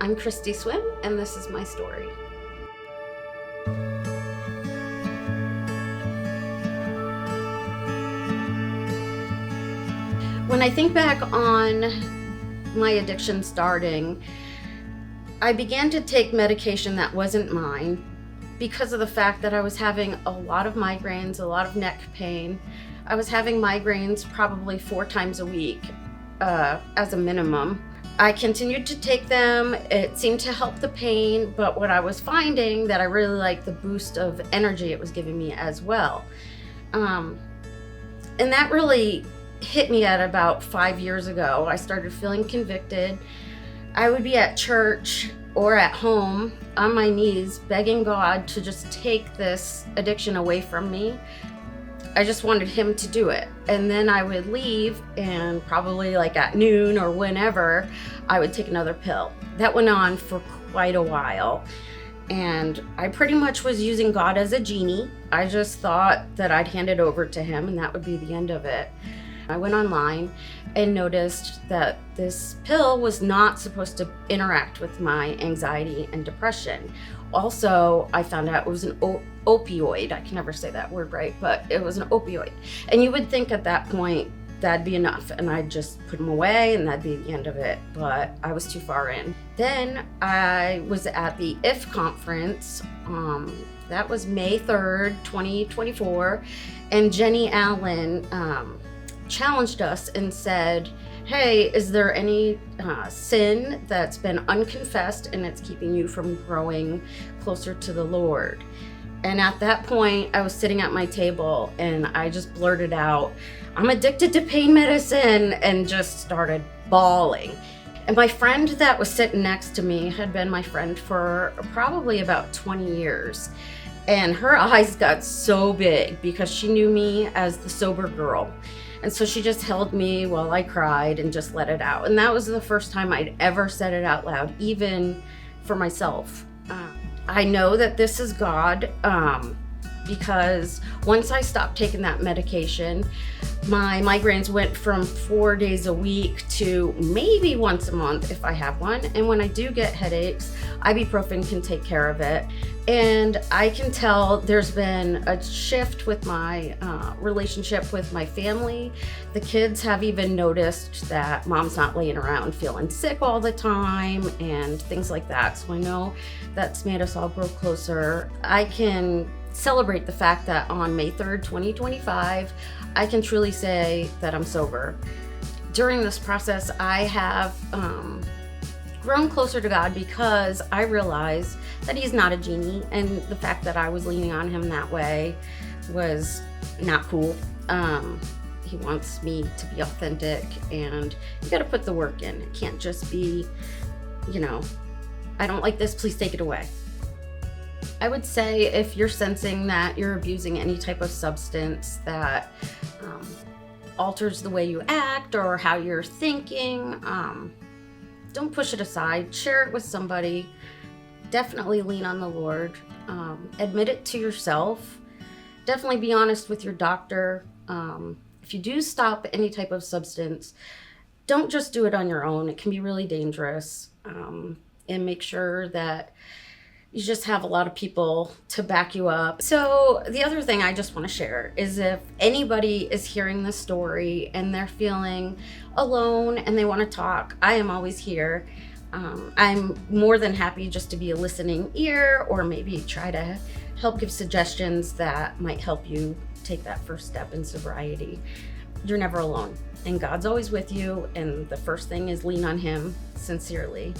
I'm Kristie Swim, and this is my story. When I think back on my addiction starting, I began to take medication that wasn't mine because of the fact that I was having a lot of migraines, a lot of neck pain. I was having migraines probably 4 times a week as a minimum. I continued to take them. It seemed to help the pain, but what I was finding that I really liked the boost of energy it was giving me as well. And that really hit me at about 5 years ago. I started feeling convicted. I would be at church or at home on my knees begging God to just take this addiction away from me. I just wanted him to do it. And then I would leave, and probably like at noon or whenever, I would take another pill. That went on for quite a while. And I pretty much was using God as a genie. I just thought that I'd hand it over to him and that would be the end of it. I went online and noticed that this pill was not supposed to interact with my anxiety and depression. Also, I found out it was an opioid. I can never say that word right, but it was an opioid. And you would think at that point that'd be enough and I'd just put them away and that'd be the end of it, but I was too far in. Then I was at the IF conference. That was May 3rd, 2024, and Jenny Allen challenged us and said, hey, is there any sin that's been unconfessed and it's keeping you from growing closer to the Lord? And at that point, I was sitting at my table and I just blurted out, I'm addicted to pain medicine, and just started bawling. And my friend that was sitting next to me had been my friend for probably about 20 years. And her eyes got so big because she knew me as the sober girl. And so she just held me while I cried and just let it out. And that was the first time I'd ever said it out loud, even for myself. I know that this is God because once I stopped taking that medication, my migraines went from 4 days a week to maybe once a month if I have one. And when I do get headaches, ibuprofen can take care of it. And I can tell there's been a shift with my relationship with my family. The kids have even noticed that mom's not laying around feeling sick all the time and things like that. So I know that's made us all grow closer. I can celebrate the fact that on May 3rd, 2025, I can truly say that I'm sober. During this process, I have grown closer to God because I realized that he's not a genie, and the fact that I was leaning on him that way was not cool. He wants me to be authentic, and you gotta put the work in. It can't just be, I don't like this, please take it away. I would say if you're sensing that you're abusing any type of substance that alters the way you act or how you're thinking, don't push it aside. Share it with somebody. Definitely lean on the Lord. Admit it to yourself. Definitely be honest with your doctor. If you do stop any type of substance, don't just do it on your own. It can be really dangerous. And make sure that you just have a lot of people to back you up. So the other thing I just want to share is if anybody is hearing this story and they're feeling alone and they want to talk, I am always here. I'm more than happy just to be a listening ear, or maybe try to help give suggestions that might help you take that first step in sobriety. You're never alone, and God's always with you, and the first thing is lean on him sincerely.